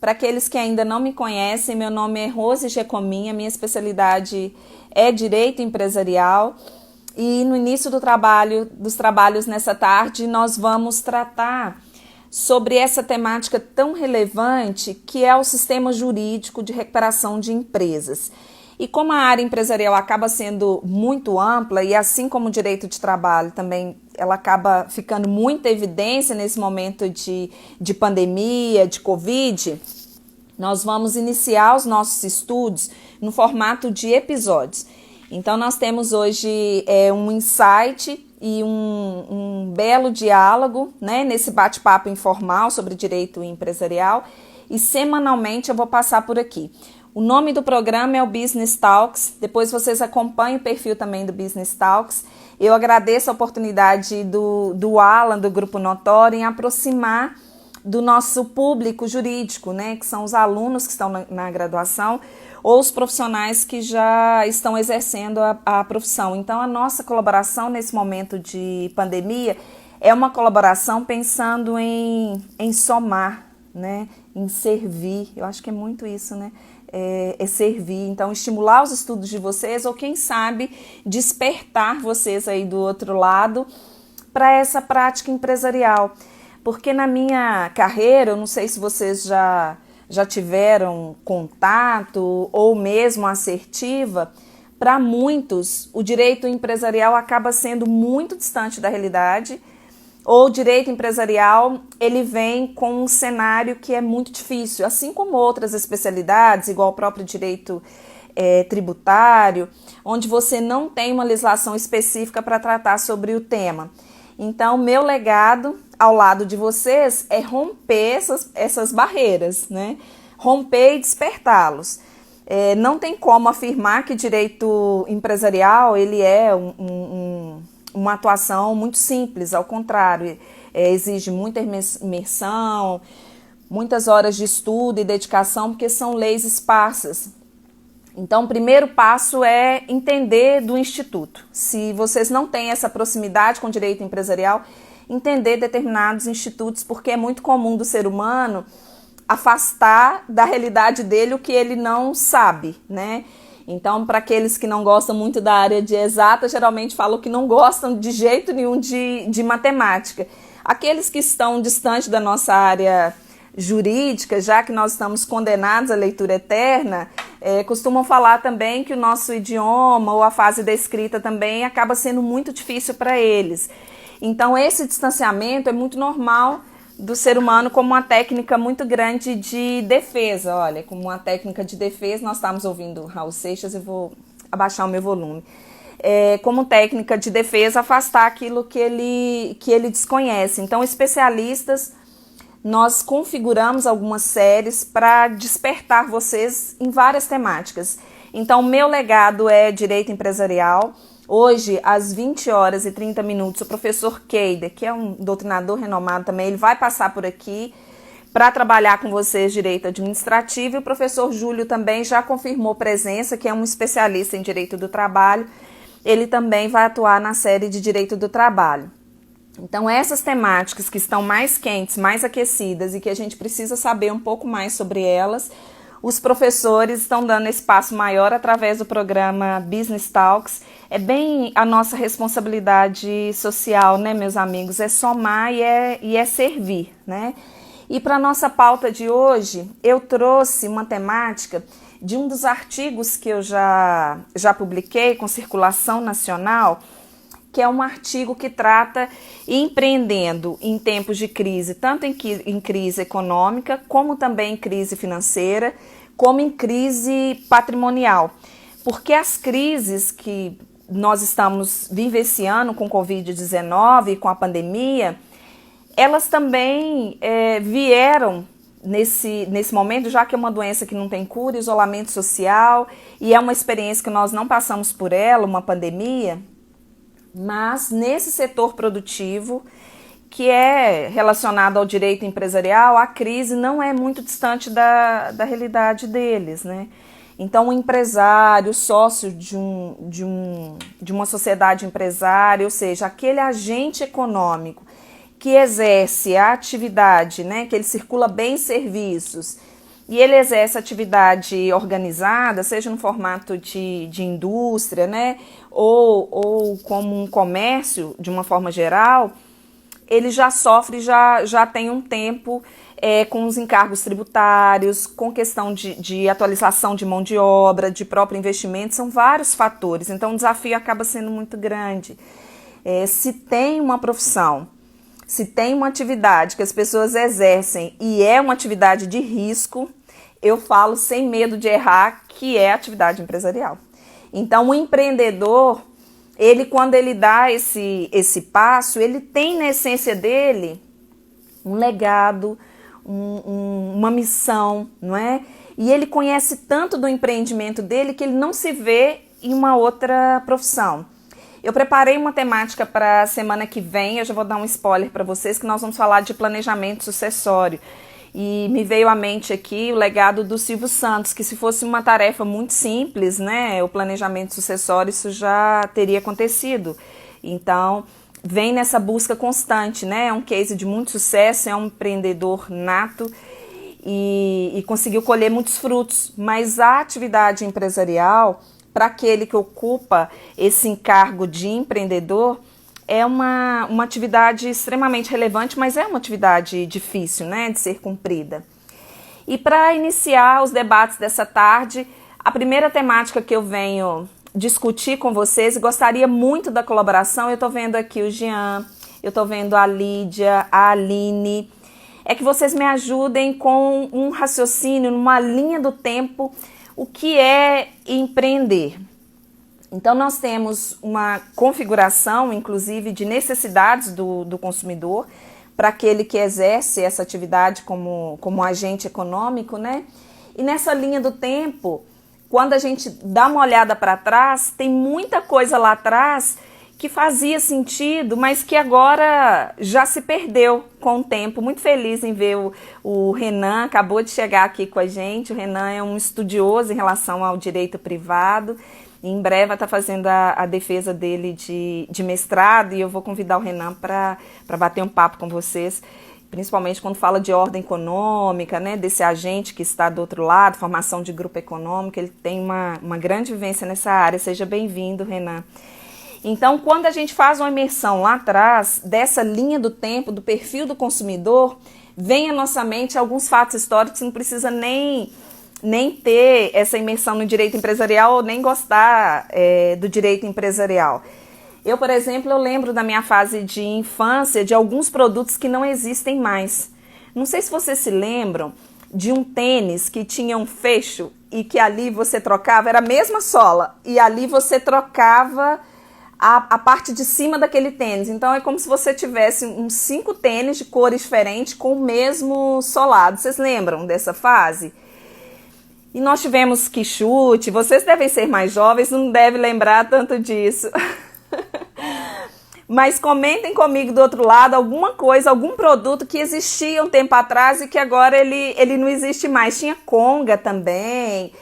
Para aqueles que ainda não me conhecem, meu nome é Rose Gecomin, minha especialidade é Direito Empresarial. E no início dos trabalhos nessa tarde, nós vamos tratar sobre essa temática tão relevante que é o sistema jurídico de recuperação de empresas. E como a área empresarial acaba sendo muito ampla, e assim como o direito de trabalho também, ela acaba ficando muita evidência nesse momento de pandemia, de Covid, nós vamos iniciar os nossos estudos no formato de episódios. Então, nós temos hoje um insight e um belo diálogo, né, nesse bate-papo informal sobre direito empresarial, e semanalmente eu vou passar por aqui. O nome do programa é o Business Talks, depois vocês acompanham o perfil também do Business Talks. Eu agradeço a oportunidade do Alan, do Grupo Notório, em aproximar do nosso público jurídico, né, que são os alunos que estão na graduação ou os profissionais que já estão exercendo a profissão. Então, a nossa colaboração nesse momento de pandemia é uma colaboração pensando em somar, né, em servir. Eu acho que é muito isso, né? É servir, então estimular os estudos de vocês ou quem sabe despertar vocês aí do outro lado para essa prática empresarial, porque na minha carreira, eu não sei se vocês já tiveram contato ou mesmo assertiva, para muitos o direito empresarial acaba sendo muito distante da realidade, ou o direito empresarial, ele vem com um cenário que é muito difícil, assim como outras especialidades, igual o próprio direito tributário, onde você não tem uma legislação específica para tratar sobre o tema. Então, meu legado ao lado de vocês é romper essas barreiras, né? Romper e despertá-los. Não tem como afirmar que direito empresarial ele é uma atuação muito simples, ao contrário, exige muita imersão, muitas horas de estudo e dedicação, porque são leis esparsas. Então, o primeiro passo é entender do Instituto. Se vocês não têm essa proximidade com o direito empresarial, entender determinados institutos, porque é muito comum do ser humano afastar da realidade dele o que ele não sabe, né? Então, para aqueles que não gostam muito da área de exata, geralmente falam que não gostam de jeito nenhum de matemática. Aqueles que estão distantes da nossa área jurídica, já que nós estamos condenados à leitura eterna, costumam falar também que o nosso idioma ou a fase da escrita também acaba sendo muito difícil para eles. Então, esse distanciamento é muito normal do ser humano como uma técnica muito grande de defesa. Olha, como uma técnica de defesa, nós estamos ouvindo Raul Seixas, eu vou abaixar o meu volume. Como técnica de defesa, afastar aquilo que ele desconhece. Então, especialistas, nós configuramos algumas séries para despertar vocês em várias temáticas. Então, meu legado é direito empresarial. Hoje, às 20 horas e 30 minutos, o professor Keider, que é um doutrinador renomado também, ele vai passar por aqui para trabalhar com vocês direito administrativo, e o professor Júlio também já confirmou presença, que é um especialista em direito do trabalho, ele também vai atuar na série de direito do trabalho. Então, essas temáticas que estão mais quentes, mais aquecidas e que a gente precisa saber um pouco mais sobre elas, os professores estão dando espaço maior através do programa Business Talks. É bem a nossa responsabilidade social, né, meus amigos? É somar e é servir, né? E para a nossa pauta de hoje, eu trouxe uma temática de um dos artigos que eu já publiquei com circulação nacional, que é um artigo que trata empreendendo em tempos de crise, tanto em crise econômica, como também em crise financeira, como em crise patrimonial. Porque as crises que nós estamos vivenciando com Covid-19 e com a pandemia, elas também vieram nesse momento, já que é uma doença que não tem cura, isolamento social, e é uma experiência que nós não passamos por ela, uma pandemia. Mas nesse setor produtivo, que é relacionado ao direito empresarial, a crise não é muito distante da realidade deles, né? Então, o empresário, o sócio de uma sociedade empresária, ou seja, aquele agente econômico que exerce a atividade, né, que ele circula bens e serviços e ele exerce atividade organizada, seja no formato de indústria, né, ou como um comércio de uma forma geral, ele já sofre, já tem um tempo com os encargos tributários, com questão de atualização de mão de obra, de próprio investimento, são vários fatores, então o desafio acaba sendo muito grande. Se tem uma profissão, se tem uma atividade que as pessoas exercem e é uma atividade de risco, eu falo sem medo de errar que é atividade empresarial. Então o empreendedor, ele quando ele dá esse passo, ele tem na essência dele um legado, uma missão, não é? E ele conhece tanto do empreendimento dele que ele não se vê em uma outra profissão. Eu preparei uma temática para a semana que vem, eu já vou dar um spoiler para vocês, que nós vamos falar de planejamento sucessório. E me veio à mente aqui o legado do Silvio Santos, que se fosse uma tarefa muito simples, né, o planejamento sucessório, isso já teria acontecido. Então, vem nessa busca constante, né, é um case de muito sucesso, é um empreendedor nato e conseguiu colher muitos frutos, mas a atividade empresarial, para aquele que ocupa esse encargo de empreendedor, é uma atividade extremamente relevante, mas é uma atividade difícil, né, de ser cumprida. E para iniciar os debates dessa tarde, a primeira temática que eu venho discutir com vocês, e gostaria muito da colaboração, eu estou vendo aqui o Jean, eu estou vendo a Lídia, a Aline, é que vocês me ajudem com um raciocínio, numa linha do tempo, o que é empreender. Então nós temos uma configuração, inclusive, de necessidades do consumidor, para aquele que exerce essa atividade como agente econômico, né? E nessa linha do tempo, quando a gente dá uma olhada para trás, tem muita coisa lá atrás que fazia sentido, mas que agora já se perdeu com o tempo. Muito feliz em ver o Renan, acabou de chegar aqui com a gente. O Renan é um estudioso em relação ao direito privado. Em breve vai estar fazendo a defesa dele de mestrado e eu vou convidar o Renan para bater um papo com vocês, principalmente quando fala de ordem econômica, né, desse agente que está do outro lado, formação de grupo econômico. Ele tem uma grande vivência nessa área. Seja bem-vindo, Renan. Então, quando a gente faz uma imersão lá atrás, dessa linha do tempo, do perfil do consumidor, vem à nossa mente alguns fatos históricos, não precisa nem ter essa imersão no direito empresarial ou nem gostar do direito empresarial. Eu, por exemplo, eu lembro da minha fase de infância de alguns produtos que não existem mais. Não sei se vocês se lembram de um tênis que tinha um fecho e que ali você trocava, era a mesma sola, e ali você trocava a parte de cima daquele tênis. Então é como se você tivesse uns 5 tênis de cores diferentes com o mesmo solado. Vocês lembram dessa fase? E nós tivemos quichute. Vocês devem ser mais jovens, não devem lembrar tanto disso. Mas comentem comigo do outro lado alguma coisa, algum produto que existia um tempo atrás e que agora ele não existe mais. Tinha conga também.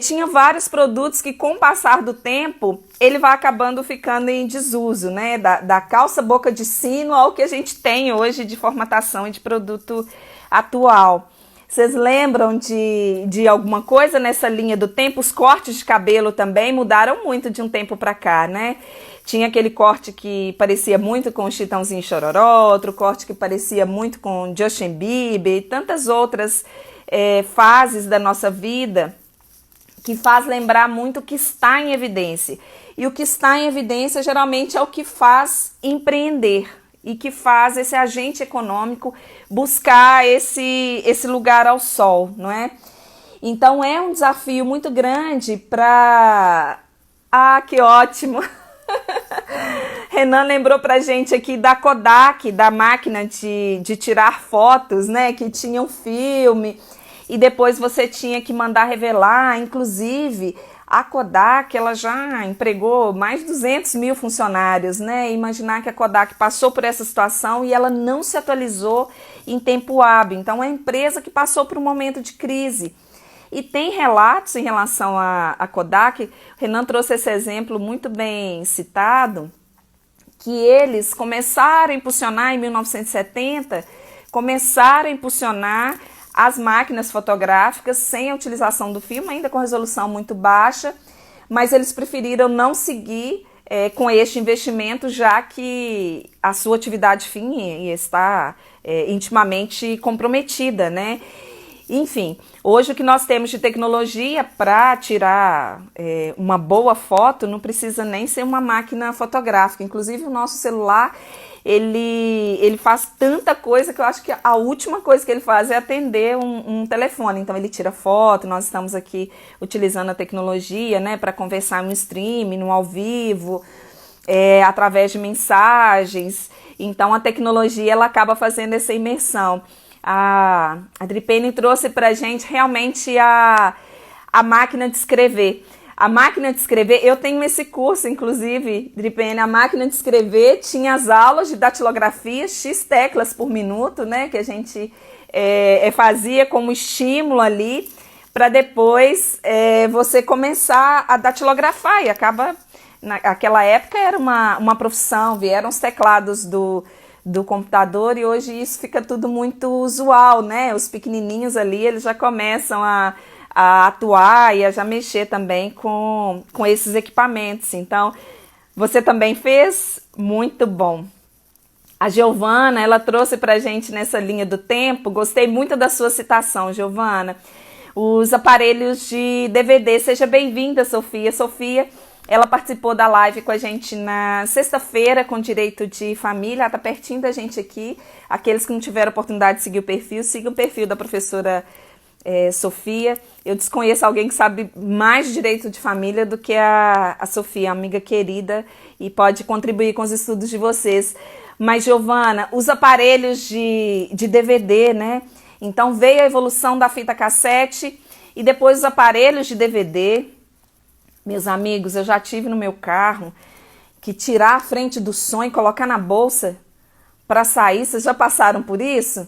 Tinha vários produtos que, com o passar do tempo, ele vai acabando ficando em desuso, né? Da calça boca de sino ao que a gente tem hoje de formatação e de produto atual. Vocês lembram de alguma coisa nessa linha do tempo? Os cortes de cabelo também mudaram muito de um tempo para cá, né? Tinha aquele corte que parecia muito com o Chitãozinho e Chororó, outro corte que parecia muito com Justin Bieber e tantas outras fases da nossa vida que faz lembrar muito o que está em evidência. E o que está em evidência geralmente é o que faz empreender e que faz esse agente econômico buscar esse lugar ao sol, não é? Então é um desafio muito grande para... Ah, que ótimo! Renan lembrou pra gente aqui da Kodak, da máquina de tirar fotos, né? Que tinha um filme e depois você tinha que mandar revelar. Inclusive, a Kodak, ela já empregou mais de 200 mil funcionários, né? Imaginar que a Kodak passou por essa situação e ela não se atualizou em tempo hábil. Então, é uma empresa que passou por um momento de crise. E tem relatos em relação à Kodak, o Renan trouxe esse exemplo muito bem citado, que eles começaram a impulsionar em 1970, começaram a impulsionar as máquinas fotográficas sem a utilização do filme, ainda com resolução muito baixa, mas eles preferiram não seguir com este investimento, já que a sua atividade fim está intimamente comprometida, né? Enfim, hoje o que nós temos de tecnologia para tirar uma boa foto não precisa nem ser uma máquina fotográfica. Inclusive o nosso celular, ele faz tanta coisa que eu acho que a última coisa que ele faz é atender um telefone. Então ele tira foto, nós estamos aqui utilizando a tecnologia, né, para conversar no stream, no ao vivo, através de mensagens. Então a tecnologia ela acaba fazendo essa imersão. A Dripene trouxe para a gente realmente a máquina de escrever. A máquina de escrever, eu tenho esse curso, inclusive, Dripene, a máquina de escrever tinha as aulas de datilografia, X teclas por minuto, né, que a gente fazia como estímulo ali, para depois você começar a datilografar, e acaba, naquela época era uma profissão, vieram os teclados do computador e hoje isso fica tudo muito usual, né, os pequenininhos ali, eles já começam a atuar e a já mexer também com esses equipamentos. Então, você também fez? Muito bom. A Giovana, ela trouxe pra gente nessa linha do tempo, gostei muito da sua citação, Giovana, os aparelhos de DVD. Seja bem-vinda, Sofia. Sofia, ela participou da live com a gente na sexta-feira com direito de família, ela tá pertinho da gente aqui. Aqueles que não tiveram oportunidade de seguir o perfil, sigam o perfil da professora Sofia. Eu desconheço alguém que sabe mais de direito de família do que a Sofia, amiga querida, e pode contribuir com os estudos de vocês. Mas, Giovana, os aparelhos de DVD, né? Então veio a evolução da fita cassete e depois os aparelhos de DVD. Meus amigos, eu já tive no meu carro que tirar a frente do som e colocar na bolsa para sair. Vocês já passaram por isso?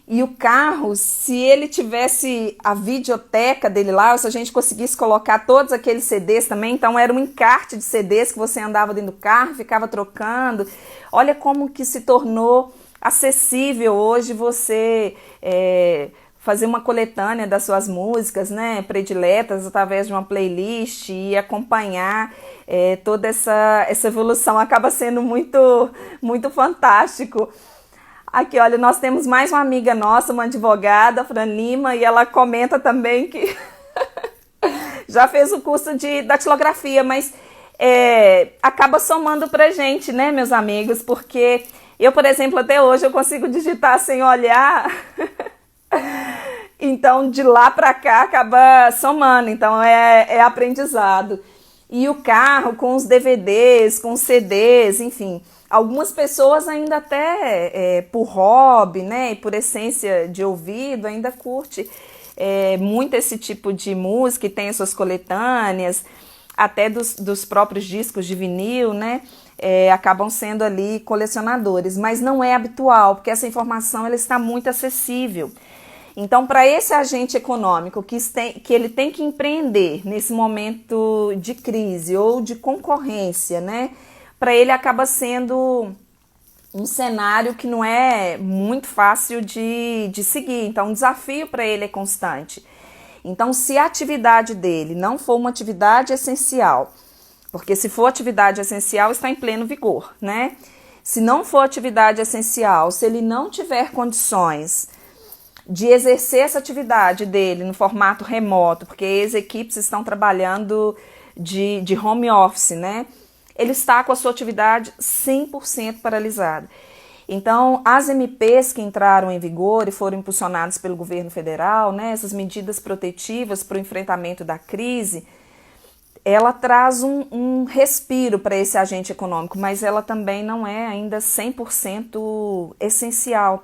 E o carro, se ele tivesse a videoteca dele lá, ou se a gente conseguisse colocar todos aqueles CDs também, então era um encarte de CDs que você andava dentro do carro, ficava trocando. Olha como que se tornou acessível hoje você fazer uma coletânea das suas músicas, né, prediletas, através de uma playlist e acompanhar toda essa evolução. Acaba sendo muito, muito fantástico. Aqui, olha, nós temos mais uma amiga nossa, uma advogada, Fran Lima, e ela comenta também que já fez o curso de datilografia, mas acaba somando pra gente, né, meus amigos, porque eu, por exemplo, até hoje eu consigo digitar sem olhar, então de lá pra cá acaba somando, então é aprendizado. E o carro com os DVDs, com os CDs, enfim. Algumas pessoas ainda até por hobby, né, e por essência de ouvido, ainda curte muito esse tipo de música e tem as suas coletâneas, até dos próprios discos de vinil, né, acabam sendo ali colecionadores, mas não é habitual, porque essa informação ela está muito acessível. Então, para esse agente econômico que ele tem que empreender nesse momento de crise ou de concorrência, né, para ele acaba sendo um cenário que não é muito fácil de seguir. Então, o desafio para ele é constante. Então, se a atividade dele não for uma atividade essencial, porque se for atividade essencial, está em pleno vigor, né? Se não for atividade essencial, se ele não tiver condições de exercer essa atividade dele no formato remoto, porque as equipes estão trabalhando de home office, né? Ele está com a sua atividade 100% paralisada. Então, as MPs que entraram em vigor e foram impulsionadas pelo governo federal, né, essas medidas protetivas para o enfrentamento da crise, ela traz um respiro para esse agente econômico, mas ela também não é ainda 100% essencial.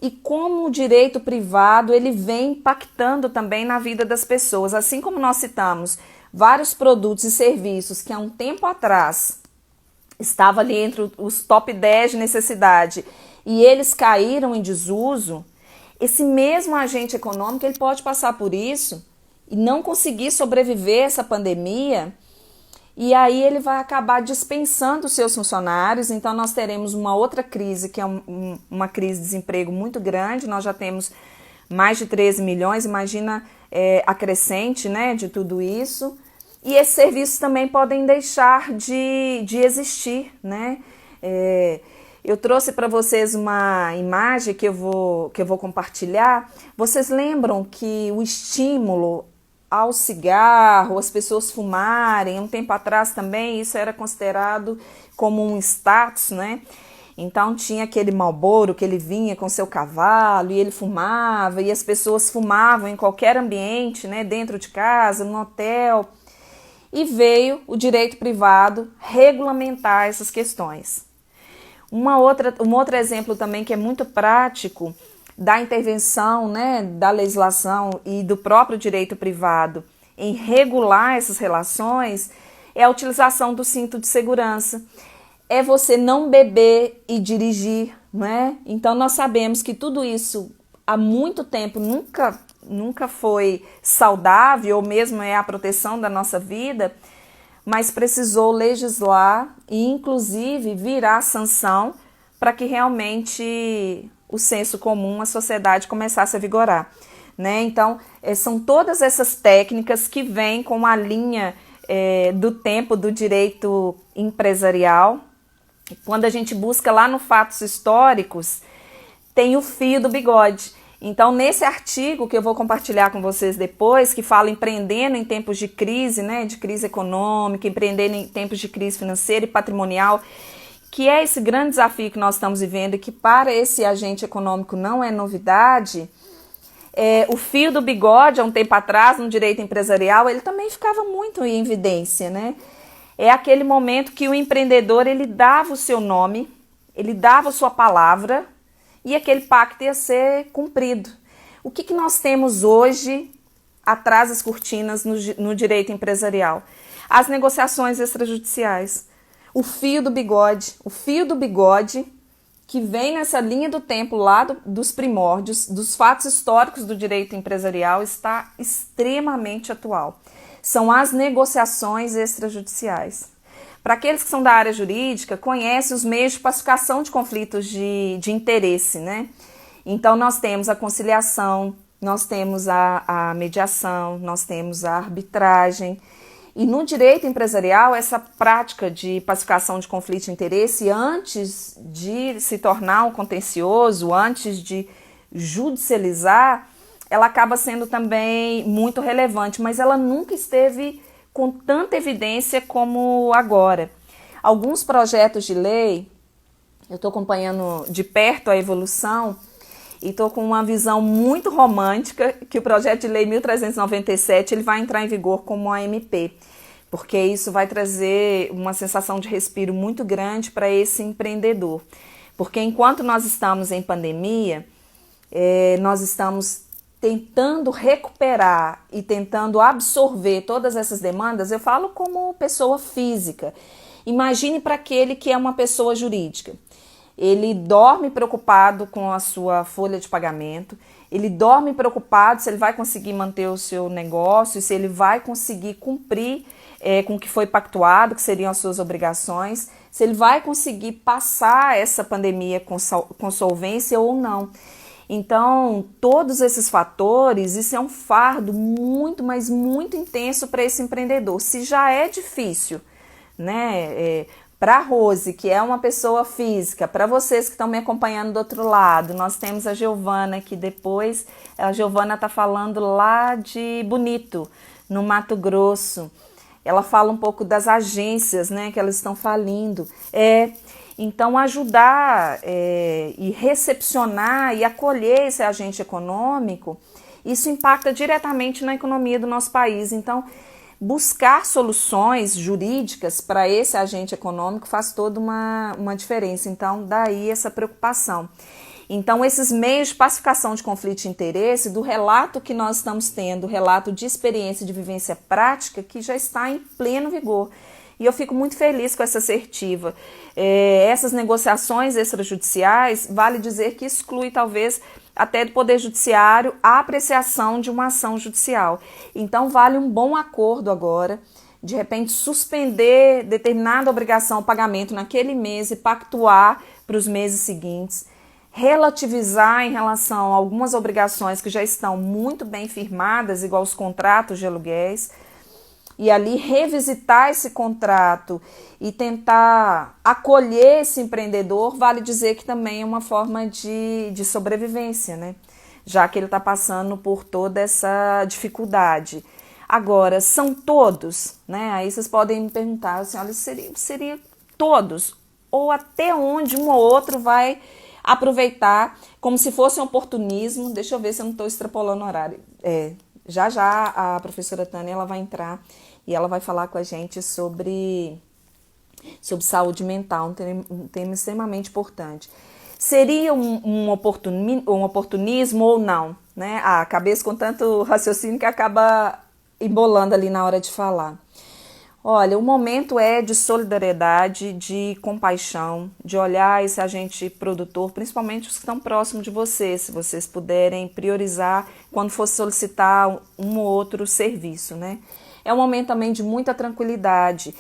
E como o direito privado, ele vem impactando também na vida das pessoas, assim como nós citamos vários produtos e serviços que há um tempo atrás estava ali entre os top 10 de necessidade e eles caíram em desuso, esse mesmo agente econômico ele pode passar por isso e não conseguir sobreviver a essa pandemia, e aí ele vai acabar dispensando os seus funcionários. Então nós teremos uma outra crise, que é uma crise de desemprego muito grande. Nós já temos mais de 13 milhões, imagina a crescente, né, de tudo isso. E esses serviços também podem deixar de existir, né? Eu trouxe para vocês uma imagem que eu vou compartilhar. Vocês lembram que o estímulo ao cigarro, as pessoas fumarem, um tempo atrás também isso era considerado como um status, né? Então tinha aquele Marlboro que ele vinha com seu cavalo e ele fumava, e as pessoas fumavam em qualquer ambiente, né? Dentro de casa, no hotel. E veio o direito privado regulamentar essas questões. Um outro exemplo também que é muito prático da intervenção, né, da legislação e do próprio direito privado em regular essas relações é a utilização do cinto de segurança. É você não beber e dirigir, né? Então nós sabemos que tudo isso há muito tempo nunca foi saudável, ou mesmo é a proteção da nossa vida, mas precisou legislar e inclusive virar sanção para que realmente o senso comum, a sociedade começasse a vigorar, né? Então, são todas essas técnicas que vêm com a linha do tempo do direito empresarial. Quando a gente busca lá no Fatos Históricos, tem o fio do bigode. Então, nesse artigo que eu vou compartilhar com vocês depois, que fala empreendendo em tempos de crise, né, de crise econômica, empreendendo em tempos de crise financeira e patrimonial, que é esse grande desafio que nós estamos vivendo e que para esse agente econômico não é novidade, o fio do bigode, há um tempo atrás, no direito empresarial, ele também ficava muito em evidência, né? É aquele momento que o empreendedor, ele dava o seu nome, ele dava a sua palavra e aquele pacto ia ser cumprido. O que nós temos hoje atrás das cortinas no direito empresarial? As negociações extrajudiciais. O fio do bigode que vem nessa linha do tempo lá dos primórdios, dos fatos históricos do direito empresarial, está extremamente atual. São as negociações extrajudiciais. Para aqueles que são da área jurídica, conhecem os meios de pacificação de conflitos de interesse, né? Então, nós temos a conciliação, nós temos a mediação, nós temos a arbitragem. E no direito empresarial, essa prática de pacificação de conflito de interesse, antes de se tornar um contencioso, antes de judicializar, ela acaba sendo também muito relevante, mas ela nunca esteve com tanta evidência como agora. Alguns projetos de lei, eu estou acompanhando de perto a evolução e estou com uma visão muito romântica que o projeto de lei 1397 ele vai entrar em vigor como AMP, porque isso vai trazer uma sensação de respiro muito grande para esse empreendedor. Porque enquanto nós estamos em pandemia, nós estamos tentando recuperar e tentando absorver todas essas demandas. Eu falo como pessoa física. Imagine para aquele que é uma pessoa jurídica. Ele dorme preocupado com a sua folha de pagamento, ele dorme preocupado se ele vai conseguir manter o seu negócio, se ele vai conseguir cumprir com o que foi pactuado, que seriam as suas obrigações, se ele vai conseguir passar essa pandemia com solvência ou não. Então, todos esses fatores, isso é um fardo muito, mas muito intenso para esse empreendedor. Se já é difícil, né? Para a Rose, que é uma pessoa física, para vocês que estão me acompanhando do outro lado, nós temos a Giovana, que depois, a Giovana está falando lá de Bonito, no Mato Grosso. Ela fala um pouco das agências, né, que elas estão falindo. Então, ajudar e recepcionar e acolher esse agente econômico, isso impacta diretamente na economia do nosso país. Então, buscar soluções jurídicas para esse agente econômico faz toda uma diferença. Então, daí essa preocupação. Então, esses meios de pacificação de conflito de interesse, do relato que nós estamos tendo, relato de experiência e de vivência prática, que já está em pleno vigor. E eu fico muito feliz com essa assertiva. Essas negociações extrajudiciais, vale dizer que exclui talvez até do Poder Judiciário a apreciação de uma ação judicial. Então vale um bom acordo agora, de repente suspender determinada obrigação, pagamento naquele mês e pactuar para os meses seguintes, relativizar em relação a algumas obrigações que já estão muito bem firmadas, igual os contratos de aluguéis, e ali revisitar esse contrato e tentar acolher esse empreendedor, vale dizer que também é uma forma de sobrevivência, né? Já que ele está passando por toda essa dificuldade. Agora, são todos, né? Aí vocês podem me perguntar assim, olha, seria todos? Ou até onde um ou outro vai aproveitar como se fosse um oportunismo? Deixa eu ver se eu não estou extrapolando o horário. Já a professora Tânia ela vai entrar e ela vai falar com a gente sobre saúde mental, um tema extremamente importante. Seria um oportunismo ou não? Né? A cabeça com tanto raciocínio que acaba embolando ali na hora de falar. Olha, o momento é de solidariedade, de compaixão, de olhar esse agente produtor, principalmente os que estão próximos de vocês, se vocês puderem priorizar quando for solicitar um ou outro serviço, né? É um momento também de muita tranquilidade,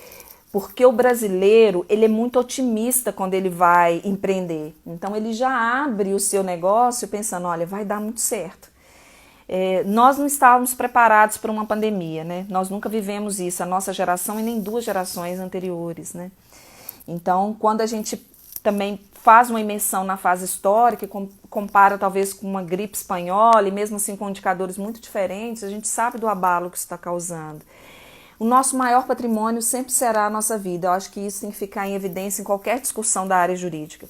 porque o brasileiro, ele é muito otimista quando ele vai empreender. Então, ele já abre o seu negócio pensando, olha, vai dar muito certo. Nós não estávamos preparados para uma pandemia, né? Nós nunca vivemos isso, a nossa geração e nem duas gerações anteriores, né? Então, quando a gente também faz uma imersão na fase histórica e compara talvez com uma gripe espanhola e mesmo assim com indicadores muito diferentes, a gente sabe do abalo que isso está causando. O nosso maior patrimônio sempre será a nossa vida. Eu acho que isso tem que ficar em evidência em qualquer discussão da área jurídica.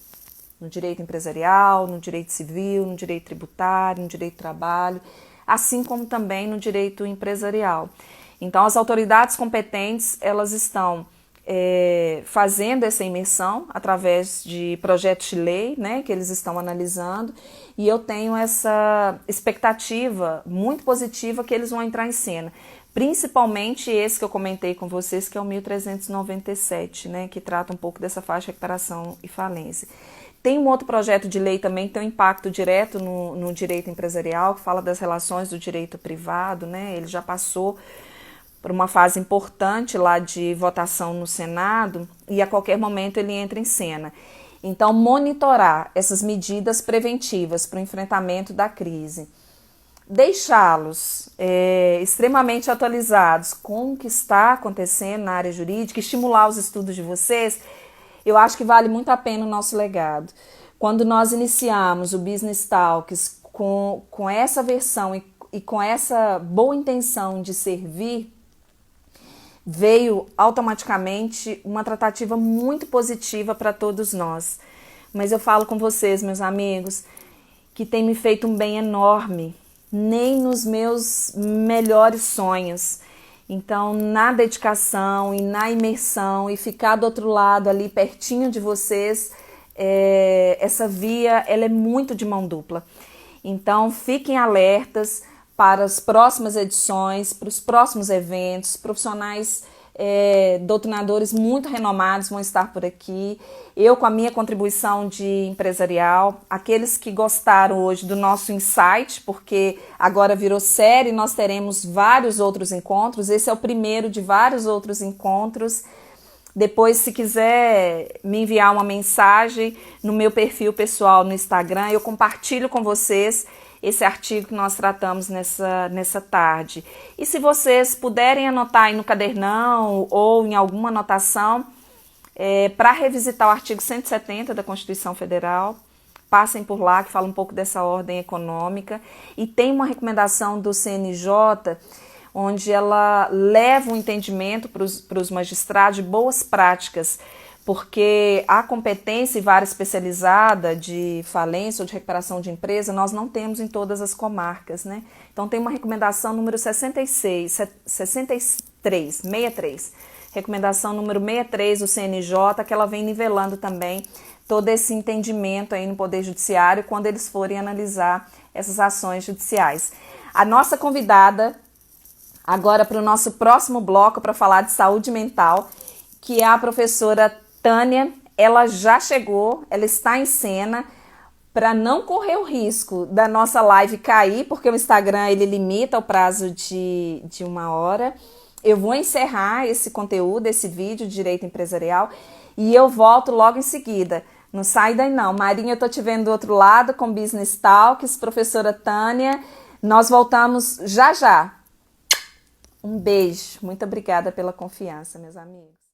No direito empresarial, no direito civil, no direito tributário, no direito do trabalho, assim como também no direito empresarial. Então, as autoridades competentes, elas estão fazendo essa imersão através de projetos de lei, né, que eles estão analisando, e eu tenho essa expectativa muito positiva que eles vão entrar em cena. Principalmente esse que eu comentei com vocês, que é o 1397, né, que trata um pouco dessa faixa de recuperação e falência. Tem um outro projeto de lei também que tem um impacto direto no direito empresarial, que fala das relações do direito privado, né? Ele já passou por uma fase importante lá de votação no Senado e a qualquer momento ele entra em cena. Então, monitorar essas medidas preventivas para o enfrentamento da crise, deixá-los extremamente atualizados com o que está acontecendo na área jurídica, estimular os estudos de vocês, eu acho que vale muito a pena o nosso legado. Quando nós iniciamos o Business Talks com essa versão e com essa boa intenção de servir, veio automaticamente uma tratativa muito positiva para todos nós. Mas eu falo com vocês, meus amigos, que tem me feito um bem enorme, nem nos meus melhores sonhos. Então, na dedicação e na imersão e ficar do outro lado ali pertinho de vocês, essa via ela é muito de mão dupla. Então, fiquem alertas para as próximas edições, para os próximos eventos, profissionais doutrinadores muito renomados vão estar por aqui. Eu com a minha contribuição de empresarial, aqueles que gostaram hoje do nosso insight, porque agora virou série, nós teremos vários outros encontros, esse é o primeiro de vários outros encontros. Depois, se quiser me enviar uma mensagem no meu perfil pessoal no Instagram, eu compartilho com vocês esse artigo que nós tratamos nessa tarde. E se vocês puderem anotar aí no cadernão ou em alguma anotação, para revisitar o artigo 170 da Constituição Federal, passem por lá, que fala um pouco dessa ordem econômica. E tem uma recomendação do CNJ, onde ela leva um entendimento para os magistrados de boas práticas, porque a competência e vara especializada de falência ou de recuperação de empresa nós não temos em todas as comarcas, né? Então tem uma recomendação número 63, recomendação número 63 do CNJ, que ela vem nivelando também todo esse entendimento aí no Poder Judiciário quando eles forem analisar essas ações judiciais. A nossa convidada agora para o nosso próximo bloco para falar de saúde mental, que é a professora Tânia. Ela já chegou, ela está em cena, para não correr o risco da nossa live cair, porque o Instagram ele limita o prazo de 1 hora. Eu vou encerrar esse conteúdo, esse vídeo de direito empresarial, e eu volto logo em seguida Não sai daí não. Marinha, eu tô te vendo do outro lado com Business Talks, professora Tânia. Nós voltamos já já. Um beijo. Muito obrigada pela confiança, meus amigos.